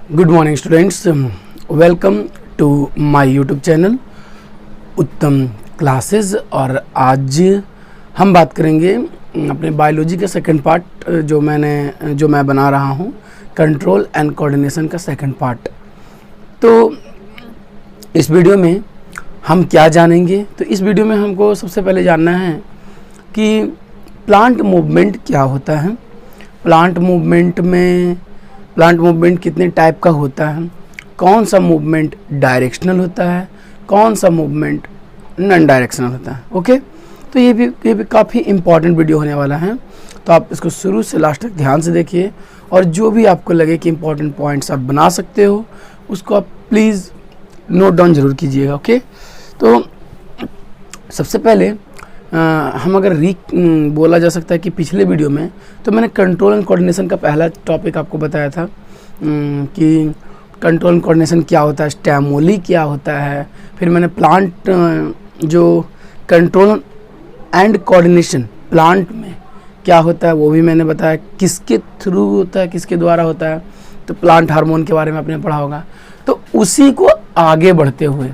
Good morning students, welcome to my YouTube channel Uttam classes. और आज हम बात करेंगे अपने बायोलॉजी का सेकंड पार्ट जो मैं बना रहा हूँ, कंट्रोल एंड कोऑर्डिनेशन का सेकंड पार्ट। तो इस वीडियो में हम क्या जानेंगे? तो इस वीडियो में हमको सबसे पहले जानना है कि प्लांट मूवमेंट क्या होता है, प्लांट मूवमेंट कितने टाइप का होता है, कौन सा मूवमेंट डायरेक्शनल होता है, कौन सा मूवमेंट नॉन डायरेक्शनल होता है। ओके, तो ये भी काफ़ी इम्पॉर्टेंट वीडियो होने वाला है, तो आप इसको शुरू से लास्ट तक ध्यान से देखिए और जो भी आपको लगे कि इम्पॉर्टेंट पॉइंट्स आप बना सकते हो उसको आप प्लीज़ नोट डाउन ज़रूर कीजिएगा। ओके, तो सबसे पहले हम अगर बोला जा सकता है कि पिछले वीडियो में तो मैंने कंट्रोल एंड कोऑर्डिनेशन का पहला टॉपिक आपको बताया था कि कंट्रोल एंड कोऑर्डिनेशन क्या होता है, स्टिमुली क्या होता है। फिर मैंने प्लांट जो कंट्रोल एंड कोऑर्डिनेशन प्लांट में क्या होता है वो भी मैंने बताया, किसके थ्रू होता है, किसके द्वारा होता है। तो प्लांट हार्मोन के बारे में आपने पढ़ा होगा। तो उसी को आगे बढ़ते हुए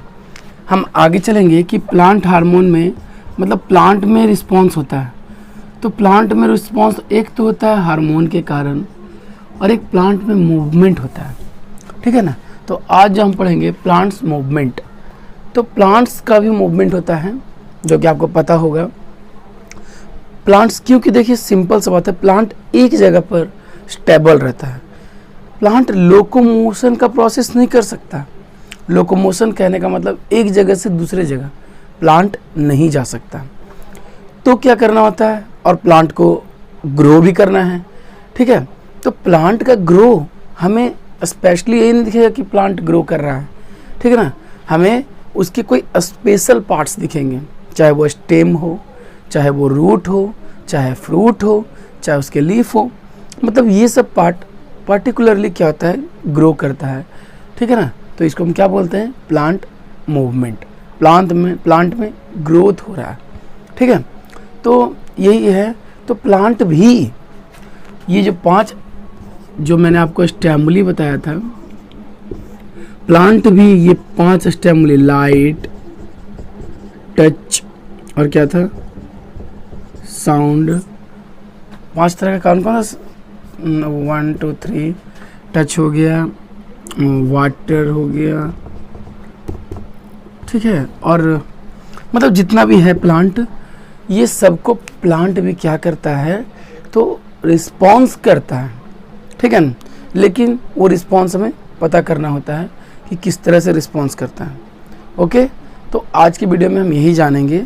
हम आगे चलेंगे कि प्लांट हार्मोन में मतलब प्लांट में रिस्पॉन्स होता है। तो प्लांट में रिस्पॉन्स एक तो होता है हार्मोन के कारण और एक प्लांट में मूवमेंट होता है, ठीक है ना। तो आज हम पढ़ेंगे प्लांट्स मूवमेंट। तो प्लांट्स का भी मूवमेंट होता है जो कि आपको पता होगा। प्लांट्स क्योंकि देखिए सिंपल सा बात है, प्लांट एक जगह पर स्टेबल रहता है। प्लांट लोकोमोशन का प्रोसेस नहीं कर सकता। लोकोमोशन कहने का मतलब एक जगह से दूसरे जगह प्लांट नहीं जा सकता। तो क्या करना होता है, और प्लांट को ग्रो भी करना है, ठीक है। तो प्लांट का ग्रो हमें स्पेशली यही नहीं दिखेगा कि प्लांट ग्रो कर रहा है, ठीक है ना। हमें उसके कोई स्पेशल पार्ट्स दिखेंगे, चाहे वो स्टेम हो, चाहे वो रूट हो, चाहे फ्रूट हो, चाहे उसके लीफ हो। मतलब ये सब पार्ट पर्टिकुलरली क्या होता है, ग्रो करता है, ठीक है ना। तो इसको हम क्या बोलते हैं, प्लांट मूवमेंट। प्लांट में ग्रोथ हो रहा है, ठीक है। तो यही है। तो प्लांट भी ये जो 5 जो मैंने आपको स्टिमुली बताया था, प्लांट भी ये 5 स्टिमुली, लाइट, टच और क्या था, साउंड, 5 तरह का कौन सा 1 2 3 टच हो गया, वाटर हो गया, ठीक है। और मतलब जितना भी है प्लांट, ये सबको प्लांट भी क्या करता है, तो रिस्पॉन्स करता है, ठीक है ना। लेकिन वो रिस्पॉन्स हमें पता करना होता है कि किस तरह से रिस्पॉन्स करता है। ओके, तो आज की वीडियो में हम यही जानेंगे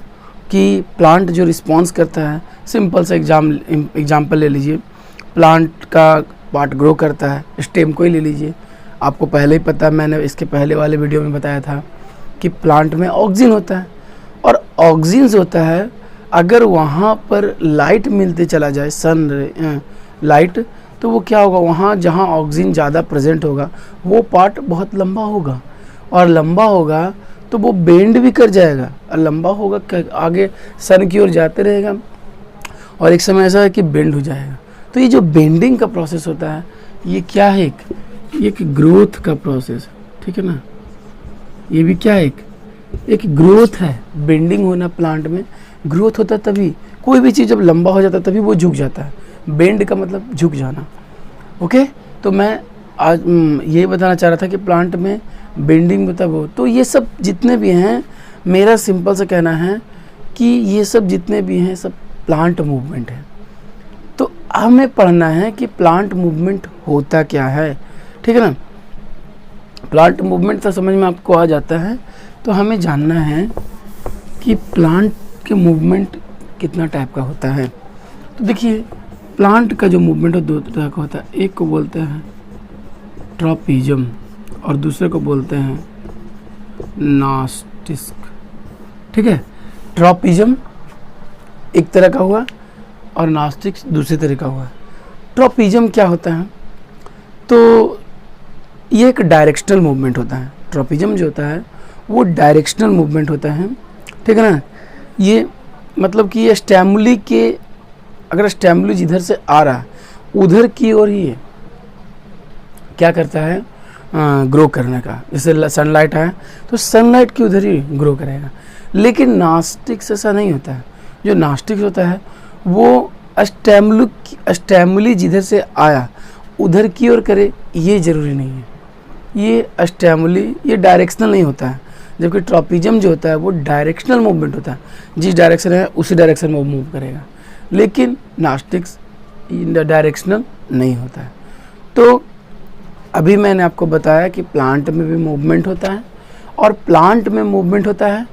कि प्लांट जो रिस्पॉन्स करता है, सिंपल सा एग्जाम्पल ले लीजिए। प्लांट का पार्ट ग्रो करता है, स्टेम को ही ले लीजिए। आपको पहले ही पता, मैंने इसके पहले वाले वीडियो में बताया था कि प्लांट में ऑक्सीजन होता है, और ऑक्सीजन होता है अगर वहाँ पर लाइट मिलते चला जाए, सन लाइट, तो वो क्या होगा, वहाँ जहाँ ऑक्सीजन ज़्यादा प्रेजेंट होगा वो पार्ट बहुत लंबा होगा, और लंबा होगा तो वो बेंड भी कर जाएगा, और लंबा होगा आगे सन की ओर जाते रहेगा, और एक समय ऐसा है कि बेंड हो जाएगा। तो ये जो बेंडिंग का प्रोसेस होता है, ये क्या है, एक ग्रोथ का प्रोसेस, ठीक है ना। ये भी क्या है, एक ग्रोथ है। बेंडिंग होना, प्लांट में ग्रोथ होता है तभी, कोई भी चीज़ जब लंबा हो जाता है तभी वो झुक जाता है। बेंड का मतलब झुक जाना। ओके, तो मैं आज यही बताना चाह रहा था कि प्लांट में बेंडिंग मतलब वो। तो ये सब जितने भी हैं, मेरा सिंपल सा कहना है कि ये सब जितने भी हैं सब प्लांट मूवमेंट है। तो हमें पढ़ना है कि प्लांट मूवमेंट होता क्या है, ठीक है ना। प्लांट मूवमेंट तो समझ में आपको आ जाता है। तो हमें जानना है कि प्लांट के मूवमेंट कितना टाइप का होता है। तो देखिए, प्लांट का जो मूवमेंट है 2 तरह का होता है। एक को बोलते हैं ट्रॉपिज्म और दूसरे को बोलते हैं नास्टिस्क, ठीक है। ट्रॉपिज्म एक तरह का हुआ और नास्टिक्स दूसरे तरह का हुआ। ट्रॉपिज्म क्या होता है, तो ये एक डायरेक्शनल मूवमेंट होता है। ट्रॉपिज्म जो होता है वो डायरेक्शनल मूवमेंट होता है, ठीक है ना। ये मतलब कि ये स्टिमुली के, अगर स्टिमुली जिधर से आ रहा है उधर की ओर ही क्या करता है, ग्रो करने का। जैसे सनलाइट है तो सनलाइट की उधर ही ग्रो करेगा। लेकिन नास्टिक्स ऐसा नहीं होता है। जो नास्टिक्स होता है वो स्टेमुली जिधर से आया उधर की ओर करे, ये ज़रूरी नहीं है। ये स्टेमुली ये डायरेक्शनल नहीं होता है, जबकि ट्रॉपिज्म जो होता है वो डायरेक्शनल मूवमेंट होता है। जिस डायरेक्शन है उसी डायरेक्शन में वो मूव करेगा। लेकिन नास्टिक्स डायरेक्शनल नहीं होता है। तो अभी मैंने आपको बताया कि प्लांट में भी मूवमेंट होता है, और प्लांट में मूवमेंट होता है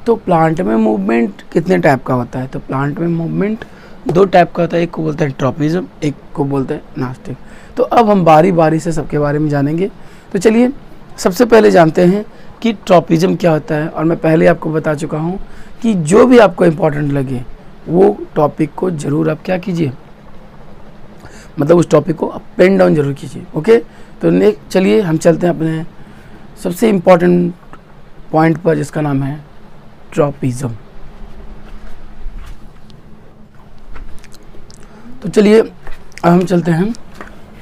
तो प्लांट में मूवमेंट कितने टाइप का होता है? तो प्लांट में मूवमेंट 2 टाइप का होता है। एक को बोलते हैं ट्रॉपिज्म, एक को बोलते हैं नास्टिक। तो अब हम बारी बारी से सबके बारे में जानेंगे। तो चलिए सबसे पहले जानते हैं कि ट्रॉपिज्म क्या होता है। और मैं पहले आपको बता चुका हूँ कि जो भी आपको इम्पोर्टेंट लगे वो टॉपिक को ज़रूर आप क्या कीजिए, मतलब उस टॉपिक को आप पेन डाउन जरूर कीजिए। ओके, तो चलिए हम चलते हैं अपने सबसे इम्पोर्टेंट पॉइंट पर, जिसका नाम है ट्रॉपिज्म। तो चलिए अब हम चलते हैं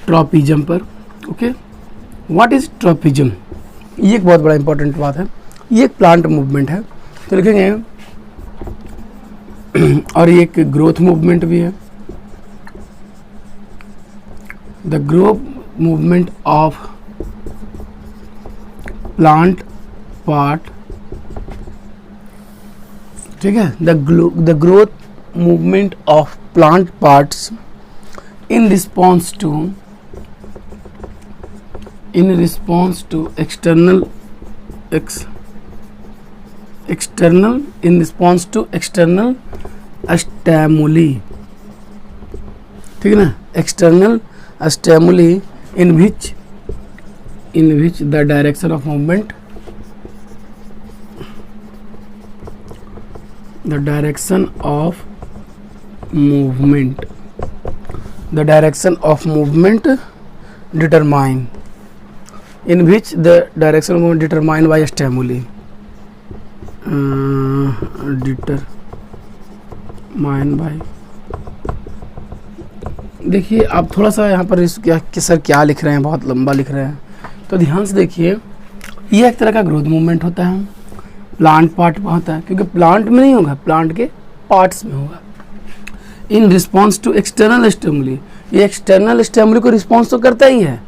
ट्रॉपिज्म पर। Okay, what is tropism? ये एक बहुत बड़ा इंपॉर्टेंट बात है। ये एक प्लांट मूवमेंट है, तो लिखेंगे और ये एक ग्रोथ मूवमेंट भी है। The growth movement of plant part, ठीक है, the growth movement of plant parts in response to external stimuli, ठीक है ना, external stimuli in which the direction of movement determined by stimuli, determined by। देखिए आप थोड़ा सा यहाँ पर सर क्या लिख रहे हैं, बहुत लंबा लिख रहे हैं, तो ध्यान से देखिए। ये एक तरह का ग्रोथ मूवमेंट होता है, प्लांट पार्ट में होता है, क्योंकि प्लांट में नहीं होगा, प्लांट के पार्ट्स में होगा। In response to external stimuli, ये एक्सटर्नल स्टिमुली को रिस्पॉन्स तो करता ही है।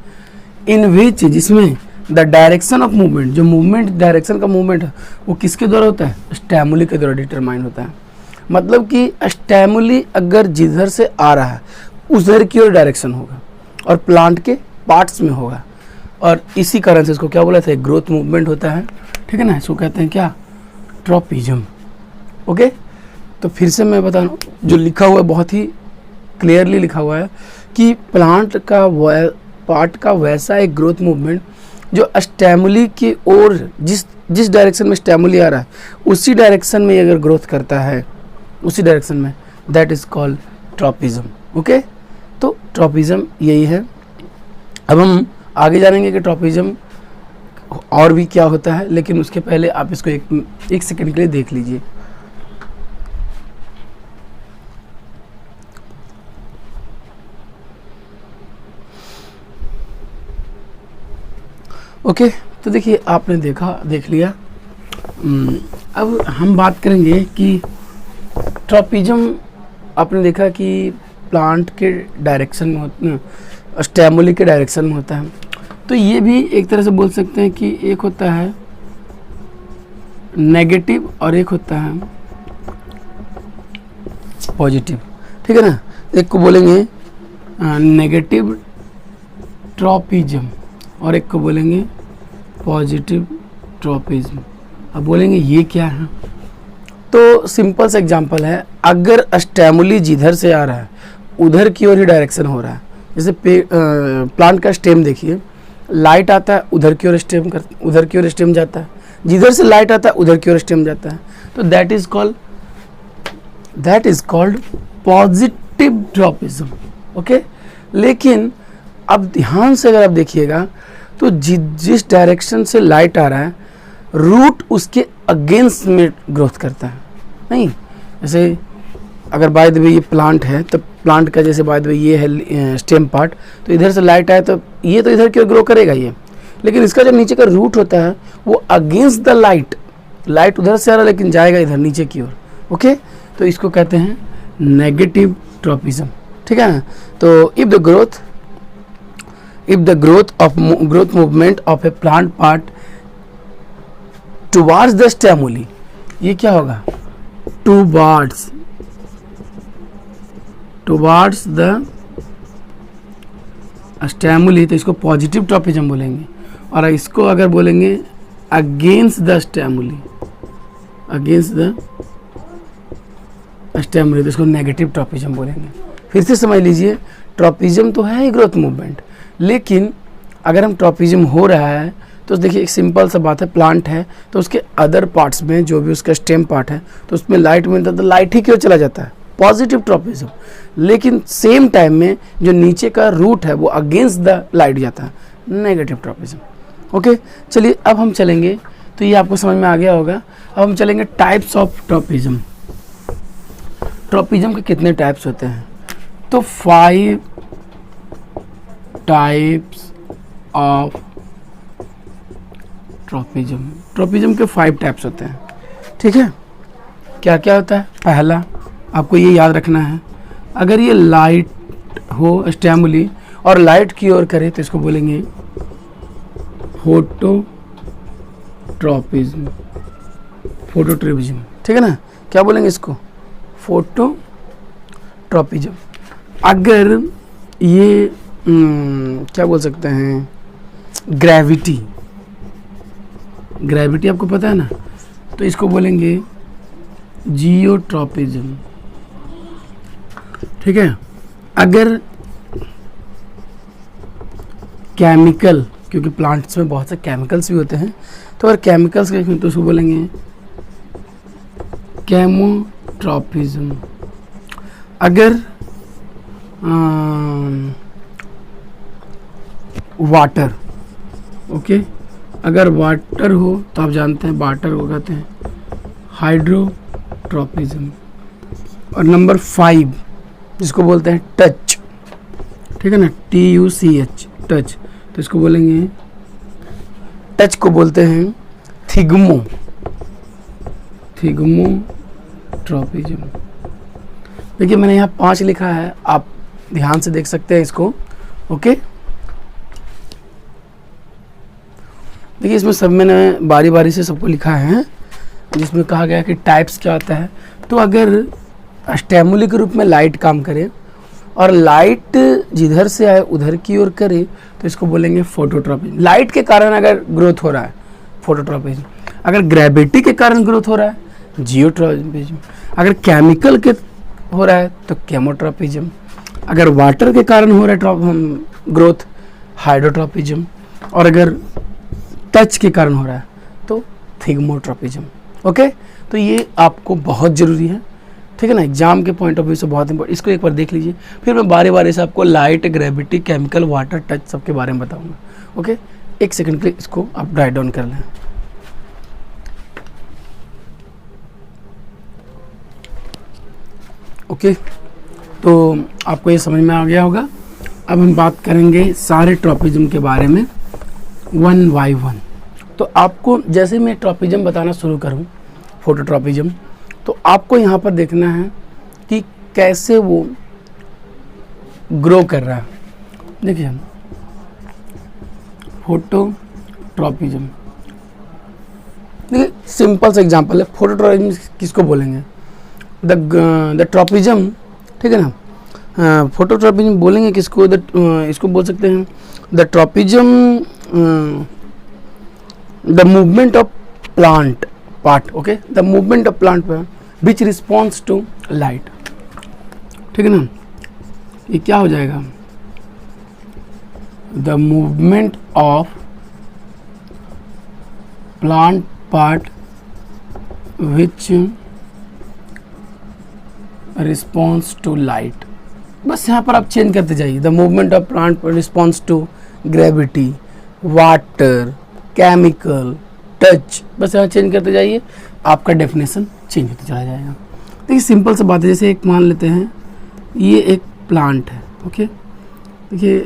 इन विच, जिसमें द डायरेक्शन ऑफ मूवमेंट, जो मूवमेंट डायरेक्शन का मूवमेंट है वो किसके द्वारा होता है? स्टिमुली के द्वारा डिटरमाइन होता है। मतलब कि स्टिमुली अगर जिधर से आ रहा है उधर की ओर डायरेक्शन होगा, और प्लांट के पार्ट्स में होगा, और इसी कारण से इसको क्या बोला था? ग्रोथ मूवमेंट होता है, ठीक है ना। इसको कहते हैं क्या? ट्रॉपिज्म। ओके, तो फिर से मैं बता रहा हूँ, जो लिखा हुआ है बहुत ही क्लियरली लिखा हुआ है कि प्लांट का पार्ट का वैसा एक ग्रोथ मूवमेंट जो स्टिमुली की ओर, जिस डायरेक्शन में स्टिमुली आ रहा है उसी डायरेक्शन में अगर ग्रोथ करता है, उसी डायरेक्शन में, that is called tropism. Okay, तो ट्रॉपिज्म यही है। अब हम आगे जानेंगे कि ट्रॉपिज्म और भी क्या होता है, लेकिन उसके पहले आप इसको एक सेकंड के लिए देख लीजिए। ओके, तो देखिए आपने देख लिया। अब हम बात करेंगे कि ट्रॉपिज्म, आपने देखा कि प्लांट के डायरेक्शन में होता है, स्टिमुली के डायरेक्शन में होता है। तो ये भी एक तरह से बोल सकते हैं कि एक होता है नेगेटिव और एक होता है पॉजिटिव, ठीक है ना। एक को बोलेंगे नेगेटिव ट्रॉपिज्म और एक को बोलेंगे पॉजिटिव ट्रॉपिज्म। अब बोलेंगे ये क्या है? तो सिंपल सा एग्जांपल है, अगर स्टिमुली जिधर से आ रहा है उधर की ओर ही डायरेक्शन हो रहा है। जैसे प्लांट का स्टेम देखिए, लाइट आता है उधर की ओर स्टेम जाता है, जिधर से लाइट आता है उधर की ओर स्टेम जाता है। तो that is called positive tropism. Okay, लेकिन अब ध्यान से अगर आप देखिएगा तो जिस डायरेक्शन से लाइट आ रहा है रूट उसके अगेंस्ट में ग्रोथ करता है। नहीं, जैसे अगर बाय द वे ये प्लांट है तो प्लांट का जैसे बाय द वे ये है स्टेम पार्ट, तो इधर से लाइट आए तो ये तो इधर की ओर ग्रो करेगा ये, लेकिन इसका जो नीचे का रूट होता है वो अगेंस्ट द लाइट, लाइट उधर से आ रहा है लेकिन जाएगा इधर नीचे की ओर। ओके, तो इसको कहते हैं नेगेटिव ट्रॉपिज्म। ठीक है ना। तो if the growth movement of a plant part towards the stimuli, ये क्या होगा, टुवार्ड्स द स्टेमुली, तो इसको पॉजिटिव ट्रॉपिज्म बोलेंगे। और इसको अगर बोलेंगे अगेंस्ट द स्टेमुली, तो इसको नेगेटिव ट्रॉपिज्म बोलेंगे। फिर से समझ लीजिए, ट्रॉपिज्म तो है ही ग्रोथ मूवमेंट, लेकिन अगर हम ट्रॉपिज्म हो रहा है तो देखिए एक सिंपल सा बात है, प्लांट है तो उसके अदर पार्ट्स में जो भी उसका स्टेम पार्ट है तो उसमें लाइट मिलता है तो लाइट ही क्यों चला जाता है, पॉजिटिव ट्रॉपिज्म। लेकिन सेम टाइम में जो नीचे का रूट है वो अगेंस्ट द लाइट जाता है, नेगेटिव ट्रॉपिज्म। ओके, चलिए अब हम चलेंगे, तो ये आपको समझ में आ गया होगा। अब हम चलेंगे टाइप्स ऑफ ट्रॉपिज्म। ट्रॉपिज्म के कितने टाइप्स होते हैं, तो 5 टाइप्स ऑफ ट्रॉपिज्म के 5 टाइप्स होते हैं। ठीक है, क्या क्या होता है, पहला आपको ये याद रखना है, अगर ये लाइट हो स्टेमुली और लाइट की ओर करे तो इसको बोलेंगे फोटोट्रॉपिज्म। ठीक है ना, क्या बोलेंगे इसको, फोटोट्रॉपिज्म। अगर ये क्या बोल सकते हैं, ग्रेविटी आपको पता है ना, तो इसको बोलेंगे जियोट्रॉपिज्म। ठीक है, अगर केमिकल, क्योंकि प्लांट्स में बहुत से केमिकल्स भी होते हैं, तो अगर केमिकल्स के तो उसको बोलेंगे केमोट्रॉपिज्म। अगर वाटर, ओके, अगर वाटर हो तो आप जानते हैं वाटर को कहते हैं हाइड्रोट्रॉपिज्म। और नंबर 5 जिसको बोलते हैं टच, ठीक है ना, TUCH, टच, तो इसको बोलेंगे, टच को बोलते हैं थिग्मोट्रॉपिज्म। देखिए मैंने यहाँ 5 लिखा है, आप ध्यान से देख सकते हैं इसको। ओके, देखिए इसमें सब मैंने बारी बारी से सबको लिखा है, जिसमें कहा गया कि टाइप्स क्या होता है। तो अगर स्टेमुली के रूप में लाइट काम करे और लाइट जिधर से आए उधर की ओर करे तो इसको बोलेंगे फोटोट्रॉपिज्म। लाइट के कारण अगर ग्रोथ हो रहा है फोटोट्रॉपिज्म, अगर ग्रेविटी के कारण ग्रोथ हो रहा है जियोट्रॉपिज्म, अगर केमिकल के हो रहा है तो केमोट्रॉपिज्म, अगर वाटर के कारण हो रहा है ग्रोथ हाइड्रोट्रॉपिज्म, और अगर टच के कारण हो रहा है तो थिग्मोट्रॉपिज्म। ओके, तो ये आपको बहुत ज़रूरी है, ठीक है ना, एग्जाम के पॉइंट ऑफ व्यू से बहुत इंपॉर्टेंट। इसको एक बार देख लीजिए, फिर मैं बारी बारी से आपको light, gravity, chemical, water, touch सबके बारे में बताऊंगा। ओके, एक सेकंड के लिए इसको आप राइट डाउन कर लें। ओके, तो आपको ये समझ में आ गया होगा। अब हम बात करेंगे सारे ट्रॉपिज्म के बारे में 1 by 1। तो आपको जैसे मैं ट्रॉपिज्म बताना शुरू करूं, फोटोट्रॉपिज्म, तो आपको यहाँ पर देखना है कि कैसे वो ग्रो कर रहा है। देखिए फोटोट्रॉपिज्म, देखिए सिंपल सा एग्जांपल है। फोटोट्रॉपिज्म किसको बोलेंगे, द ट्रॉपिज्म, ठीक है ना, फोटोट्रॉपिज्म बोलेंगे किसको, इसको बोल सकते हैं the tropism, the movement of plant part. Okay, the movement of plant part which response to light. ठीक है ना, ये क्या हो जाएगा, the movement of plant part which response to light. बस यहाँ पर आप चेंज करते जाइए, the movement of plant response to gravity, water, chemical, touch, बस यहाँ चेंज करते जाइए, आपका डेफिनेशन चेंज होते चला जाएगा। देखिए सिंपल सा बात है, जैसे एक मान लेते हैं ये एक प्लांट है। ओके, देखिए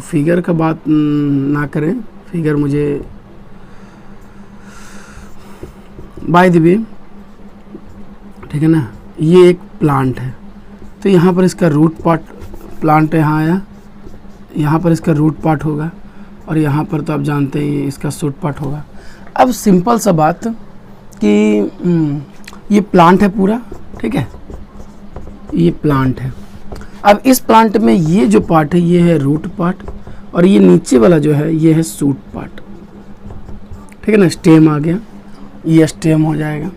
फिगर का बात ना करें, फिगर मुझे बाय द वे, ठीक है ना, ये एक प्लांट है, तो यहाँ पर इसका रूट पार्ट, प्लांट यहाँ आया, यहाँ पर इसका रूट पार्ट होगा और यहाँ पर तो आप जानते हैं इसका शूट पार्ट होगा। अब सिंपल सा बात कि ये प्लांट है पूरा, ठीक है, ये प्लांट है। अब इस प्लांट में ये जो पार्ट है ये है रूट पार्ट और ये नीचे वाला जो है ये है शूट पार्ट, ठीक है ना। स्टेम आ गया, ये स्टेम हो जाएगा।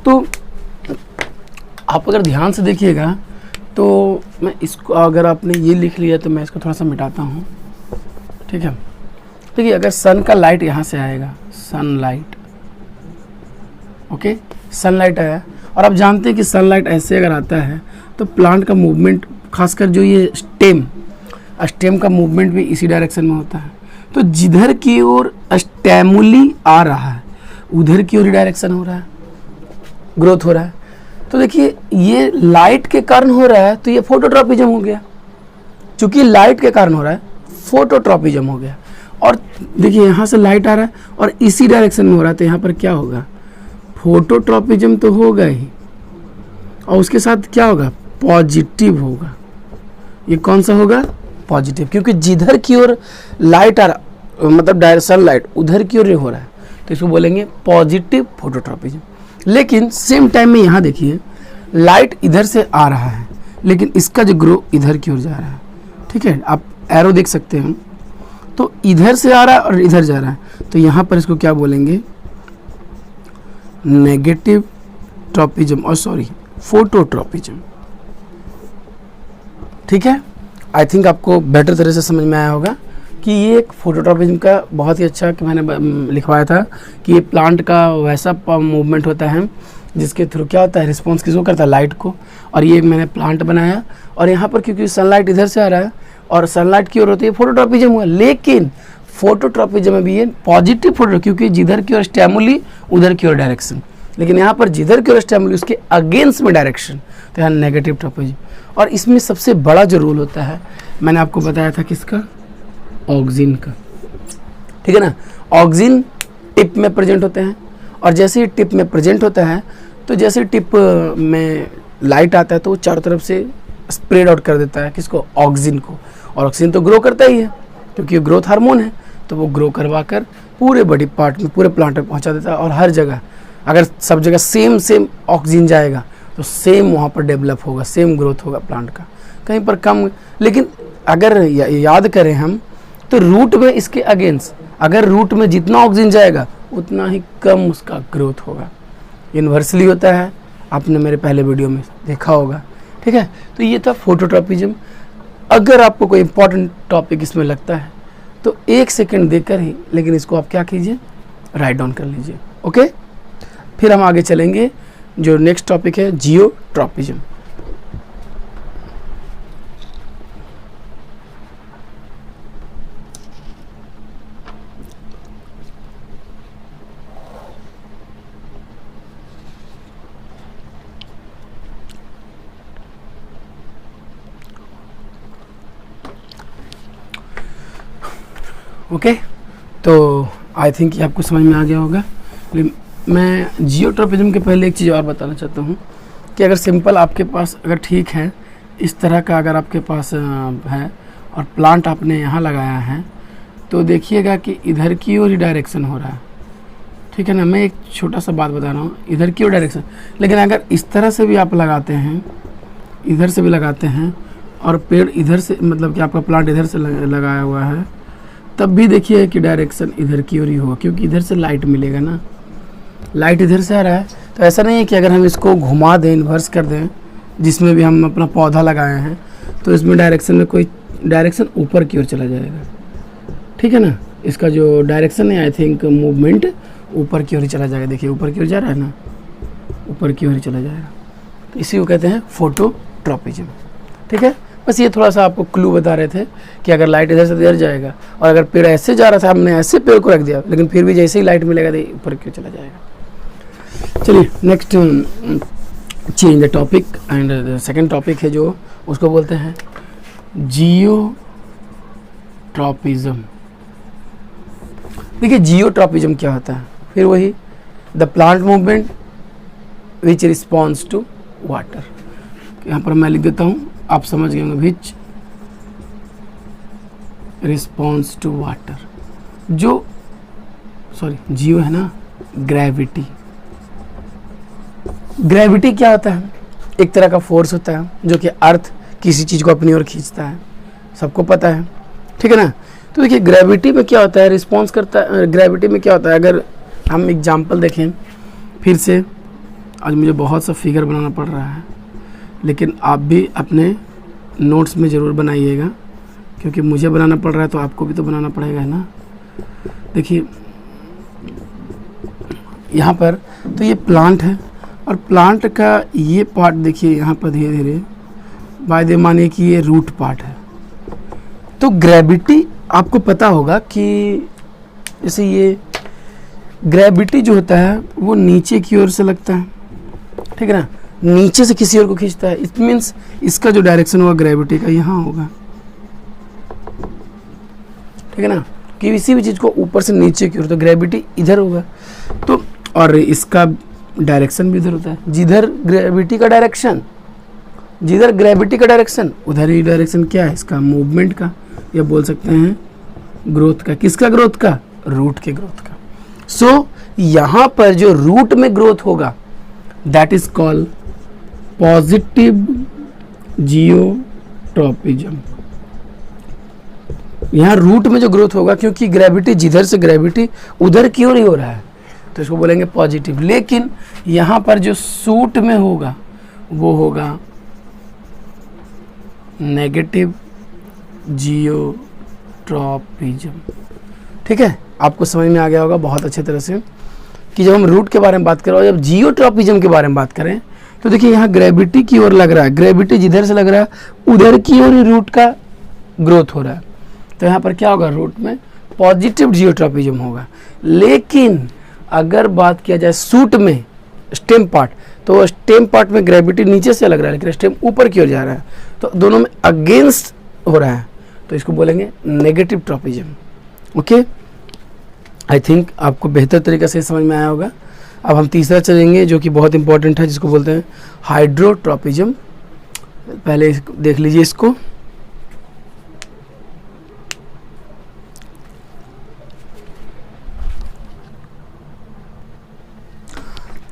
तो आप अगर ध्यान से देखिएगा तो मैं इसको, अगर आपने ये लिख लिया तो मैं इसको थोड़ा सा मिटाता हूँ, ठीक है। देखिए अगर सन का लाइट यहाँ से आएगा, सनलाइट, ओके, सनलाइट आया और आप जानते हैं कि सनलाइट ऐसे अगर आता है तो प्लांट का मूवमेंट, खासकर जो ये स्टेम का मूवमेंट भी इसी डायरेक्शन में होता है। तो जिधर की ओर स्टेमुली आ रहा है उधर की ओर डायरेक्शन हो रहा है, ग्रोथ हो रहा है। तो देखिए ये लाइट के कारण हो रहा है तो ये फोटोट्रॉपिज्म हो गया, चूंकि लाइट के कारण हो रहा है फोटोट्रॉपिज्म हो गया। और देखिए यहाँ से लाइट आ रहा है और इसी डायरेक्शन में हो रहा है तो यहाँ पर क्या होगा, फोटोट्रॉपिज्म तो होगा ही और उसके साथ क्या होगा, पॉजिटिव होगा। ये कौन सा होगा, पॉजिटिव, क्योंकि जिधर की ओर लाइट आ रहा, मतलब डायरेक्शन लाइट उधर की ओर हो रहा है तो इसको बोलेंगे पॉजिटिव फोटोट्रॉपिज्म। लेकिन सेम टाइम में यहाँ देखिए लाइट इधर से आ रहा है लेकिन इसका जो ग्रो इधर की ओर जा रहा है, ठीक है, आप एरो देख सकते हैं। तो इधर से आ रहा है और इधर जा रहा है तो यहाँ पर इसको क्या बोलेंगे, नेगेटिव ट्रॉपिज्म, और सॉरी फोटोट्रॉपिज्म, ठीक है। आई थिंक आपको बेटर तरह से समझ में आया होगा कि ये एक फोटोट्रॉपिज्म का बहुत ही अच्छा, कि मैंने लिखवाया था कि ये प्लांट का वैसा मूवमेंट होता है जिसके थ्रू क्या होता है, रिस्पॉन्स किसको करता है, लाइट को। और ये मैंने प्लांट बनाया और यहाँ पर क्योंकि सनलाइट इधर से आ रहा है और सनलाइट की ओर होती है, फोटोट्रॉपिज्म हुआ। लेकिन फोटोट्रॉपिज्म में भी ये पॉजिटिव फोटो, क्योंकि जिधर की ओर स्टेमुली उधर की ओर डायरेक्शन, लेकिन यहाँ पर जिधर की ओर स्टेमुली उसके अगेंस्ट में डायरेक्शन, तो यहाँ नेगेटिव ट्रॉपिज्म। और इसमें सबसे बड़ा जो रोल होता है मैंने आपको बताया था किसका, ऑक्सिन का, ठीक है ना। ऑक्सिन टिप में प्रेजेंट होते हैं और जैसे ही टिप में प्रेजेंट होता है तो जैसे टिप में लाइट आता है तो वो चारों तरफ से स्प्रेड आउट कर देता है किसको, ऑक्सिन को। और ऑक्सिन तो ग्रो करता ही है क्योंकि ग्रोथ हार्मोन है, तो वो ग्रो करवा कर पूरे बॉडी पार्ट में, पूरे प्लांट में पहुंचा देता है। और हर जगह अगर सब जगह सेम ऑक्सीजन जाएगा तो सेम वहाँ पर डेवलप होगा, सेम ग्रोथ होगा प्लांट का, कहीं पर कम। लेकिन अगर याद करें हम तो रूट में इसके अगेंस्ट, अगर रूट में जितना ऑक्सीजन जाएगा उतना ही कम उसका ग्रोथ होगा। यूनिवर्सली होता है, आपने मेरे पहले वीडियो में देखा होगा, ठीक है। तो ये था फोटोट्रॉपिज्म। अगर आपको कोई इंपॉर्टेंट टॉपिक इसमें लगता है तो 1 सेकंड देकर ही, लेकिन इसको आप क्या कीजिए, राइट डाउन कर लीजिए, ओके। फिर हम आगे चलेंगे, जो नेक्स्ट टॉपिक है जियोट्रॉपिज्म। ओके, तो आई थिंक ये आपको समझ में आ गया होगा। मैं जियोट्रॉपिज्म के पहले एक चीज़ और बताना चाहता हूँ कि अगर सिंपल आपके पास अगर ठीक है, इस तरह का अगर आपके पास है और प्लांट आपने यहाँ लगाया है तो देखिएगा कि इधर की ओर ही डायरेक्शन हो रहा है, ठीक है ना। मैं एक छोटा सा बात बता रहा हूँ, इधर की ओर डायरेक्शन। लेकिन अगर इस तरह से भी आप लगाते हैं, इधर से भी लगाते हैं और पेड़ इधर से, मतलब कि आपका प्लांट इधर से लगाया हुआ है, तब भी देखिए कि डायरेक्शन इधर की ओर ही होगा, क्योंकि इधर से लाइट मिलेगा ना, लाइट इधर से आ रहा है। तो ऐसा नहीं है कि अगर हम इसको घुमा दें, इन्वर्स कर दें, जिसमें भी हम अपना पौधा लगाए हैं, तो इसमें डायरेक्शन में कोई डायरेक्शन ऊपर की ओर चला जाएगा, ठीक है ना। इसका जो डायरेक्शन है आई थिंक मूवमेंट ऊपर की ओर ही चला जाएगा। देखिए ऊपर की ओर जा रहा है ना, ऊपर की ओर ही चला जाएगा। तो इसी को कहते हैं फोटोट्रॉपिज्म, ठीक है। बस ये थोड़ा सा आपको क्लू बता रहे थे कि अगर लाइट इधर से इधर जाएगा और अगर पेड़ ऐसे जा रहा था, हमने ऐसे पेड़ को रख दिया, लेकिन फिर भी जैसे ही लाइट मिलेगा तो ऊपर क्यों चला जाएगा। चलिए next change the topic and second topic है जो उसको बोलते हैं जियोट्रॉपिज्म, देखिए जियोट्रॉपिज्म क्या होता है, फिर वही the plant movement which response to water. यहाँ पर मैं लिख देता हूँ, आप समझ गए होंगे, विच रिस्पॉन्स टू वाटर। जो जियो है ना, ग्रेविटी। ग्रेविटी क्या होता है? एक तरह का फोर्स होता है जो कि अर्थ किसी चीज़ को अपनी ओर खींचता है, सबको पता है, ठीक है ना। तो देखिए ग्रेविटी में क्या होता है, रिस्पॉन्स करता है। ग्रेविटी में क्या होता है, अगर हम एग्जांपल देखें फिर से, आज मुझे बहुत सा फिगर बनाना पड़ रहा है, लेकिन आप भी अपने नोट्स में ज़रूर बनाइएगा, क्योंकि मुझे बनाना पड़ रहा है तो आपको भी तो बनाना पड़ेगा, है ना। देखिए यहाँ पर तो ये प्लांट है, और प्लांट का ये पार्ट देखिए यहाँ पर धीरे धीरे वायदे मानिए कि ये रूट पार्ट है। तो ग्रेविटी आपको पता होगा कि जैसे ये ग्रेविटी जो होता है वो नीचे की ओर से लगता है, ठीक है ना, नीचे से किसी और को खींचता है। इट मीन्स इसका जो डायरेक्शन होगा ग्रेविटी का यहाँ होगा, ठीक है ना, कि किसी भी चीज़ को ऊपर से नीचे की ओर, तो ग्रेविटी इधर होगा। तो और इसका डायरेक्शन भी इधर होता है, जिधर ग्रेविटी का डायरेक्शन, जिधर ग्रेविटी का डायरेक्शन उधर ही डायरेक्शन क्या है इसका, मूवमेंट का, या बोल सकते हैं ग्रोथ का। किसका ग्रोथ का? रूट के ग्रोथ का। सो यहाँ पर जो रूट में ग्रोथ होगा that is called positive geotropism. यहाँ रूट में जो ग्रोथ होगा, क्योंकि ग्रेविटी जिधर से ग्रेविटी उधर की ओर ही हो रहा है, तो इसको बोलेंगे पॉजिटिव। लेकिन यहाँ पर जो सूट में होगा वो होगा नेगेटिव जियोट्रॉपिज्म, ठीक है। आपको समझ में आ गया होगा बहुत अच्छे तरह से कि जब हम रूट के बारे में बात करें और जब जियोट्रॉपिज्म के बारे में बात करें, तो देखिए यहाँ ग्रेविटी की ओर लग रहा है, ग्रेविटी जिधर से लग रहा है उधर की ओर ही रूट का ग्रोथ हो रहा है। तो यहाँ पर क्या होगा, रूट में पॉजिटिव जियोट्रॉपिज्म होगा। लेकिन अगर बात किया जाए सूट में, स्टेम पार्ट, तो स्टेम पार्ट में ग्रेविटी नीचे से लग रहा है लेकिन स्टेम ऊपर की ओर जा रहा है, तो दोनों में अगेंस्ट हो रहा है, तो इसको बोलेंगे negative tropism. Okay, I think आपको बेहतर तरीके से समझ में आया होगा। अब हम तीसरा चलेंगे जो कि बहुत इंपॉर्टेंट है, जिसको बोलते हैं हाइड्रोट्रॉपिज्म। पहले देख लीजिए इसको।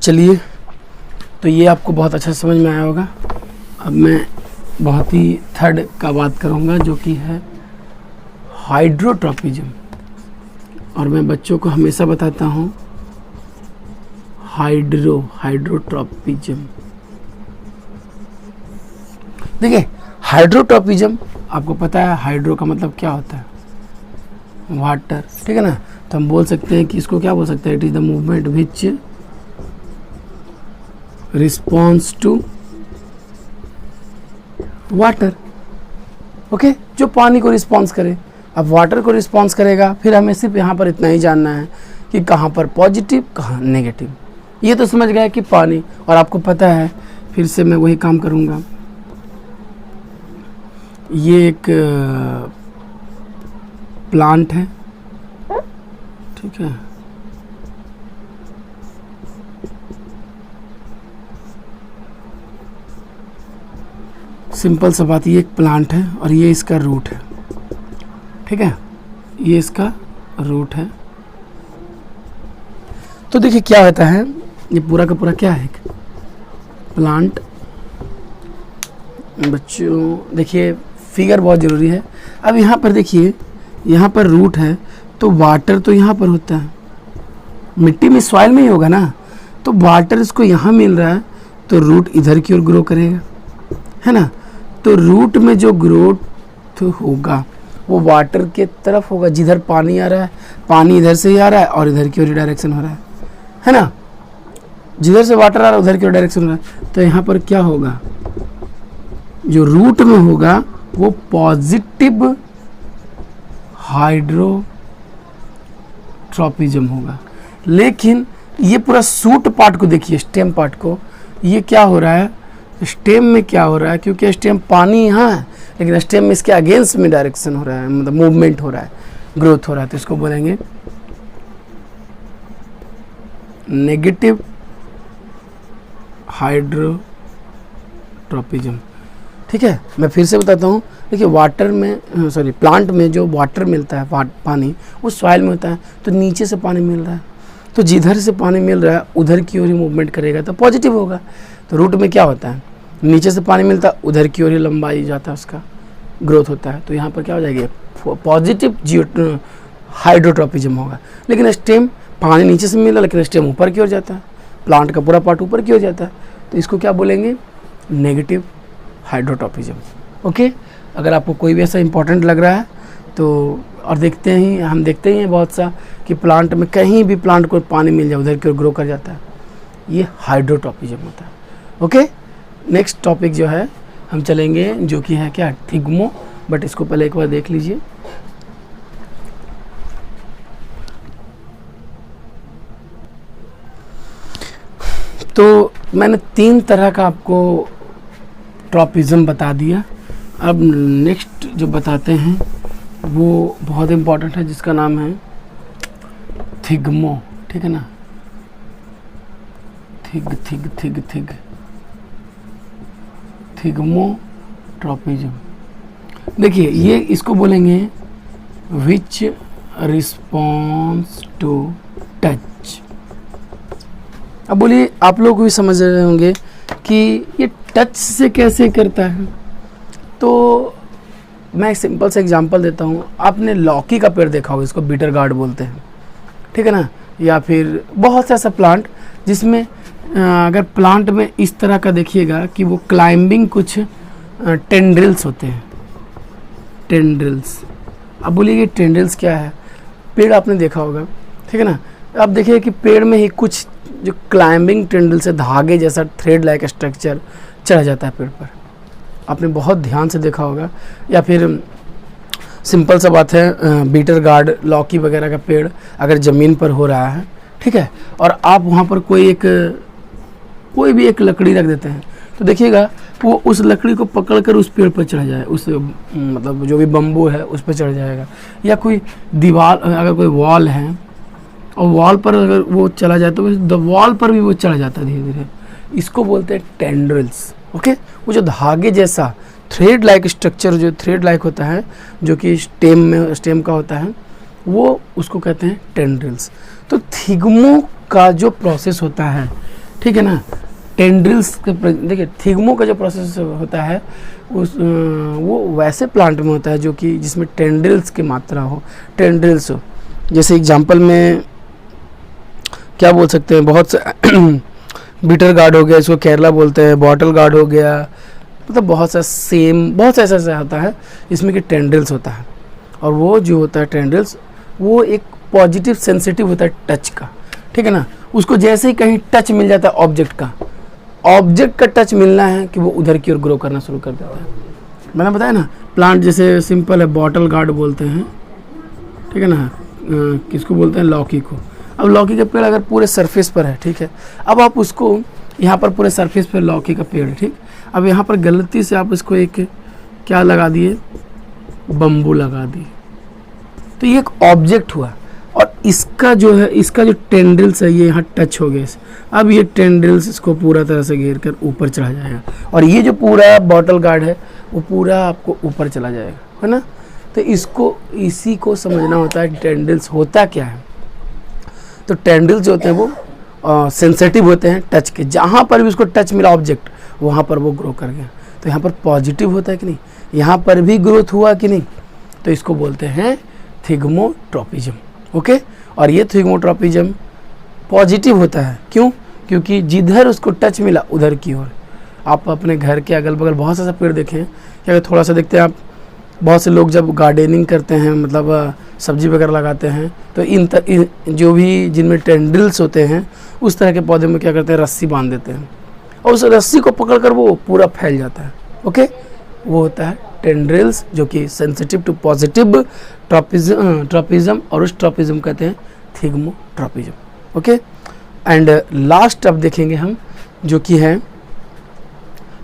चलिए, तो ये आपको बहुत अच्छा समझ में आया होगा। अब मैं बहुत ही थर्ड का बात करूँगा जो कि है हाइड्रोट्रॉपिज्म। और मैं बच्चों को हमेशा बताता हूँ हाइड्रोट्रॉपिज्म। देखिए हाइड्रोट्रॉपिज्म आपको पता है, हाइड्रो का मतलब क्या होता है, वाटर, ठीक है ना। तो हम बोल सकते हैं कि इसको क्या बोल सकते हैं, it is the movement which response to water. Okay, जो पानी को रिस्पॉन्स करे। अब वाटर को रिस्पॉन्स करेगा, फिर हमें सिर्फ यहाँ पर इतना ही जानना है कि कहाँ पर पॉजिटिव कहाँ नेगेटिव। ये तो समझ गया कि पानी, और आपको पता है, फिर से मैं वही काम करूँगा। ये एक प्लांट है, ठीक है, सिंपल सा बात, ये एक प्लांट है और ये इसका रूट है, ठीक है, ये इसका रूट है। तो देखिए क्या होता है, ये पूरा का पूरा क्या है, प्लांट। बच्चों देखिए फिगर बहुत ज़रूरी है। अब यहाँ पर देखिए, यहाँ पर रूट है तो वाटर तो यहाँ पर होता है, मिट्टी में, सॉइल में ही होगा ना, तो वाटर इसको यहाँ मिल रहा है तो रूट इधर की ओर ग्रो करेगा, है ना। तो रूट में जो ग्रोथ होगा वो वाटर के तरफ होगा, जिधर पानी आ रहा है, पानी इधर से ही आ रहा है और इधर की ओर डायरेक्शन हो रहा है ना। जिधर से वाटर आ रहा है उधर की ओर डायरेक्शन हो रहा है। तो यहाँ पर क्या होगा, जो रूट में होगा वो पॉजिटिव हाइड्रोट्रॉपिज्म होगा। लेकिन ये पूरा सूट पार्ट को देखिए, स्टेम पार्ट को, ये क्या हो रहा है, स्टेम में क्या हो रहा है, क्योंकि स्टेम पानी यहाँ है लेकिन स्टेम में इसके अगेंस्ट में डायरेक्शन हो रहा है, मतलब मूवमेंट हो रहा है, ग्रोथ हो रहा है, तो इसको बोलेंगे नेगेटिव हाइड्रोट्रॉपिज्म। ठीक है, मैं फिर से बताता हूँ। देखिए वाटर में प्लांट में जो वाटर मिलता है, पानी वो सॉइल में होता है, तो नीचे से पानी मिल रहा है, तो जिधर से पानी मिल रहा है उधर की ओर ही मूवमेंट करेगा तो पॉजिटिव होगा। तो रूट में क्या होता है, नीचे से पानी मिलता है उधर की ओर ही लंबाई जाता है, उसका ग्रोथ होता है, तो यहाँ पर क्या हो जाएगी, पॉजिटिव हाइड्रोट्रॉपिज्म होगा। लेकिन स्टेम, पानी नीचे से मिला लेकिन स्टेम ऊपर की ओर जाता है, प्लांट का पूरा पार्ट ऊपर की ओर जाता है, तो इसको क्या बोलेंगे, नेगेटिव हाइड्रोट्रॉपिज्म। ओके, अगर आपको कोई भी ऐसा इंपॉर्टेंट लग रहा है तो, और हम देखते ही हैं बहुत सा कि प्लांट में कहीं भी प्लांट को पानी मिल जाए उधर की ओर ग्रो कर जाता है, ये हाइड्रोट्रॉपिज्म होता है। ओके, नेक्स्ट टॉपिक जो है हम चलेंगे, जो कि है क्या, थिग्मो। बट इसको पहले एक बार देख लीजिए। तो मैंने 3 तरह का आपको ट्रॉपिज्म बता दिया। अब नेक्स्ट जो बताते हैं वो बहुत इम्पोर्टेंट है, जिसका नाम है थिग्मो। ठीक है ना, थिग्मो ट्रॉपिज्म। देखिए ये इसको बोलेंगे विच रिस्पॉन्स टू टच। अब बोलिए, आप लोग भी समझ रहे होंगे कि ये टच से कैसे करता है। तो मैं एक सिंपल सा एग्जांपल देता हूँ। आपने लौकी का पेड़ देखा होगा, इसको बीटर गार्ड बोलते हैं, ठीक है ना, या फिर बहुत सा ऐसा प्लांट जिसमें अगर प्लांट में इस तरह का देखिएगा कि वो क्लाइंबिंग कुछ टेंड्रिल्स होते हैं, टेंड्रिल्स। अब बोलिए ये टेंड्रिल्स क्या है, पेड़ आपने देखा होगा, ठीक है ना। अब देखिए कि पेड़ में ही कुछ जो क्लाइंबिंग टेंड्रिल से धागे जैसा थ्रेड लाइक स्ट्रक्चर चढ़ जाता है पेड़ पर, आपने बहुत ध्यान से देखा होगा। या फिर सिंपल सा बात है, बीटर गार्ड, लौकी वगैरह का पेड़ अगर ज़मीन पर हो रहा है, ठीक है, और आप वहाँ पर कोई भी एक लकड़ी रख देते हैं, तो देखिएगा वो उस लकड़ी को पकड़कर उस पेड़ पर चढ़ जाए, उस मतलब जो भी बम्बू है उस पर चढ़ जाएगा। या कोई दीवार, अगर कोई वॉल है और वॉल पर अगर वो चला जाए तो वॉल पर भी वो चढ़ जाता है धीरे धीरे, इसको बोलते हैं टेंड्रिल्स। ओके, वो जो धागे जैसा थ्रेड लाइक स्ट्रक्चर, जो थ्रेड लाइक होता है, जो कि स्टेम का होता है, वो उसको कहते हैं टेंड्रिल्स। तो थिग्मो का जो प्रोसेस होता है, ठीक है ना, टेंड्रिल्स के, देखिए थिग्मो का जो प्रोसेस होता है वो वैसे प्लांट में होता है जो कि जिसमें टेंड्रिल्स की मात्रा हो, टेंड्रिल्स हो। जैसे एग्जांपल में क्या बोल सकते हैं, बहुत से बीटर गार्ड हो गया, इसको केरला बोलते हैं, बॉटल गार्ड हो गया, मतलब बहुत सा ऐसा होता है इसमें कि टेंड्रिल्स होता है। और वो जो होता है टेंड्रिल्स, वो एक पॉजिटिव सेंसिटिव होता है टच का, ठीक है ना। उसको जैसे ही कहीं टच मिल जाता है ऑब्जेक्ट का टच मिलना है कि वो उधर की ओर ग्रो करना शुरू कर देता है। मैंने बताया ना, प्लांट जैसे सिंपल है, बॉटल गार्ड बोलते हैं, ठीक है ना, किसको बोलते हैं, लौकी को। अब लौकी का पेड़ अगर पूरे सरफेस पर है, ठीक है, अब आप उसको यहाँ पर पूरे सरफेस पर लौकी का पेड़ है, ठीक, अब यहाँ पर गलती से आप इसको एक क्या लगा दिए, बम्बू लगा दिए, तो ये एक ऑब्जेक्ट हुआ। और इसका जो टेंड्रिल्स है ये यहाँ टच हो गया, अब ये टेंड्रिल्स इसको पूरा तरह से घेर कर ऊपर चढ़ा जाएगा, और ये जो पूरा बॉटल गार्ड है वो पूरा आपको ऊपर चला जाएगा, है ना। तो इसी को समझना होता है टेंड्रिल्स होता क्या है। तो टेंड्रिल्स जो होते हैं वो सेंसिटिव होते हैं टच के, जहाँ पर भी उसको टच मिला ऑब्जेक्ट वहाँ पर वो ग्रो कर गया। तो यहाँ पर पॉजिटिव होता है कि नहीं, यहाँ पर भी ग्रोथ हुआ कि नहीं, तो इसको बोलते हैं थिग्मोट्रॉपिज्म। ओके, और ये थिग्मोट्रॉपिज्म पॉजिटिव होता है, क्यों, क्योंकि जिधर उसको टच मिला उधर की ओर। आप अपने घर के अगल बगल बहुत सा पेड़ देखें, या अगर थोड़ा सा देखते हैं आप, बहुत से लोग जब गार्डनिंग करते हैं, मतलब सब्जी वगैरह लगाते हैं, तो जो भी जिनमें टेंड्रिल्स होते हैं उस तरह के पौधे में क्या करते हैं, रस्सी बांध देते हैं, और उस रस्सी को पकड़कर वो पूरा फैल जाता है। ओके, वो होता है टेंड्रिल्स, जो कि सेंसिटिव टू पॉजिटिव ट्रॉपिज्म, और उस ट्रॉपिज्म कहते हैं थिग्मोट्रॉपिज्म। ओके, एंड लास्ट अब देखेंगे हम, जो कि है,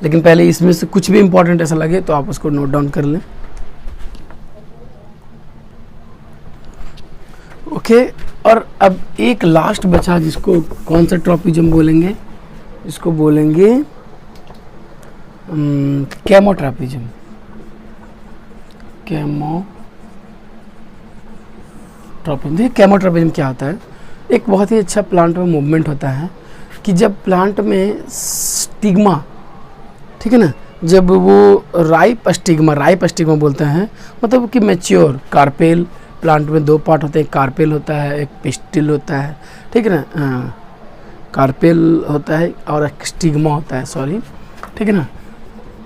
लेकिन पहले इसमें से कुछ भी इंपॉर्टेंट ऐसा लगे तो आप उसको नोट डाउन कर लें। ओके। और अब एक लास्ट बचा जिसको कौन सा ट्रॉपिज्म बोलेंगे, इसको बोलेंगे केमोट्रॉपिज्म। केमोट्रॉपिज्म, देखिए केमोट्रॉपिज्म क्या होता है, एक बहुत ही अच्छा प्लांट में मूवमेंट होता है कि जब प्लांट में स्टिग्मा, ठीक है ना, जब वो राइप स्टिग्मा बोलते हैं, मतलब कि मैच्योर। कार्पेल, प्लांट में दो पार्ट होते हैं, कार्पेल होता है, एक पिस्टिल होता है, ठीक है ना, कार्पेल होता है और एक स्टिग्मा होता है, सॉरी, ठीक है ना।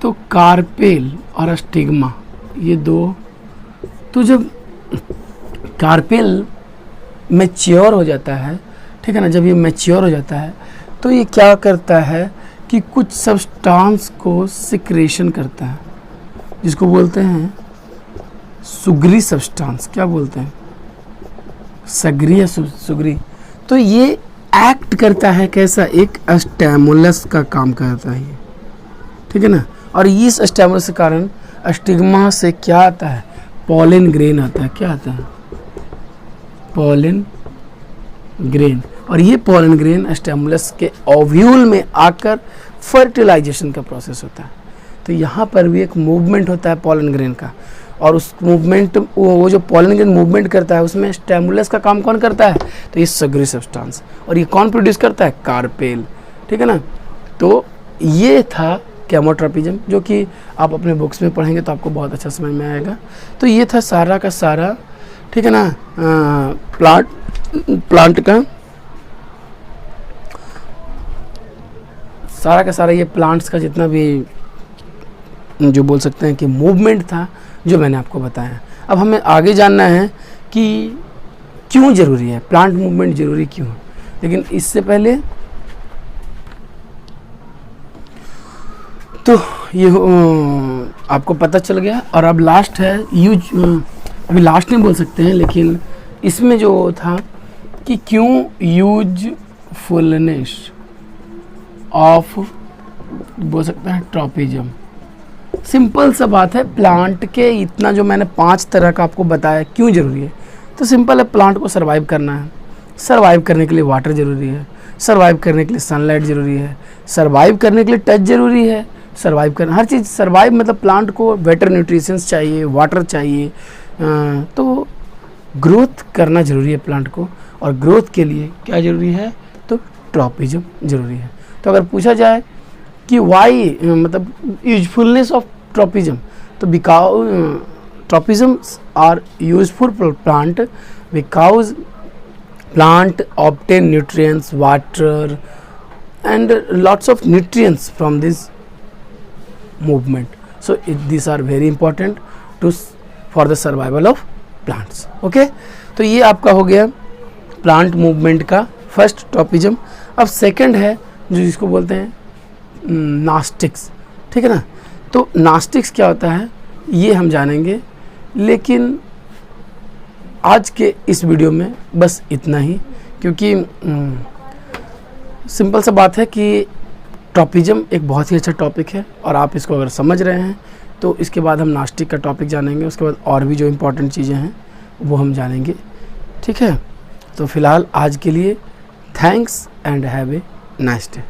तो कार्पेल और स्टिग्मा ये दो, तो जब कार्पेल मैच्योर हो जाता है, ठीक है ना, जब ये मैच्योर हो जाता है तो ये क्या करता है कि कुछ सब्सटेंस को सिक्रेशन करता है, जिसको बोलते हैं सुगरी सब्सटेंस। क्या बोलते हैं, सगरी या सुगरी। तो ये एक्ट करता है कैसा, एक स्टिमुलस का काम करता है ये, ठीक है ना। और इस स्टिमुलस के कारण स्टिग्मा से क्या आता है, पॉलन ग्रेन आता है। क्या आता है, पॉलन ग्रेन। और ये पॉलन ग्रेन स्टिमुलस के ओव्यूल में आकर फर्टिलाइजेशन का प्रोसेस होता है। तो यहाँ पर भी एक मूवमेंट होता है पॉलन ग्रेन का, और उस मूवमेंट, वो जो पॉलन ग्रेन मूवमेंट करता है उसमें स्टिमुलस का काम कौन करता है, तो ये सगरी सब्सटेंस। और ये कौन प्रोड्यूस करता है, कार्पेल, ठीक है ना। तो ये था केमोट्रॉपिज्म, जो कि आप अपने बुक्स में पढ़ेंगे तो आपको बहुत अच्छा समझ में आएगा। तो ये था सारा का सारा, ठीक है ना, प्लांट का सारा का सारा, ये प्लांट्स का जितना भी जो बोल सकते हैं कि मूवमेंट था, जो मैंने आपको बताया। अब हमें आगे जानना है कि क्यों ज़रूरी है, प्लांट मूवमेंट ज़रूरी क्यों है। लेकिन इससे पहले तो ये आपको पता चल गया। और अब लास्ट है यूज, अभी लास्ट नहीं बोल सकते हैं, लेकिन इसमें जो था कि क्यों यूजफुलनेस ऑफ, बोल सकते हैं, ट्रॉपिज्म। सिंपल सा बात है, प्लांट के इतना जो मैंने 5 तरह का आपको बताया क्यों ज़रूरी है, तो सिंपल है, प्लांट को सर्वाइव करना है। सर्वाइव करने के लिए वाटर ज़रूरी है, सर्वाइव करने के लिए सनलाइट ज़रूरी है, सर्वाइव करने के लिए टच ज़रूरी है, सर्वाइव करना, हर चीज़ सर्वाइव, मतलब प्लांट को बेटर न्यूट्रिशंस चाहिए, वाटर चाहिए, तो ग्रोथ करना ज़रूरी है प्लांट को। और ग्रोथ के लिए क्या ज़रूरी है, तो ट्रॉपिज्म ज़रूरी है। तो अगर पूछा जाए कि वाई, मतलब यूजफुलनेस ऑफ ट्रॉपिज्म, तो because tropisms are useful for plant because plant obtain nutrients, water and lots of nutrients from this movement. So these are very important for the survival of plants. Okay, तो ये आपका हो गया plant movement का first tropism. अब second है जो जिसको बोलते हैं नास्टिक्स, ठीक है ना। तो नास्टिक्स क्या होता है ये हम जानेंगे, लेकिन आज के इस वीडियो में बस इतना ही, क्योंकि सिंपल सा बात है कि ट्रॉपिज्म एक बहुत ही अच्छा टॉपिक है और आप इसको अगर समझ रहे हैं तो इसके बाद हम नास्टिक का टॉपिक जानेंगे, उसके बाद और भी जो इम्पोर्टेंट चीज़ें हैं वो हम जानेंगे, ठीक है। तो फिलहाल आज के लिए thanks and have a nice day.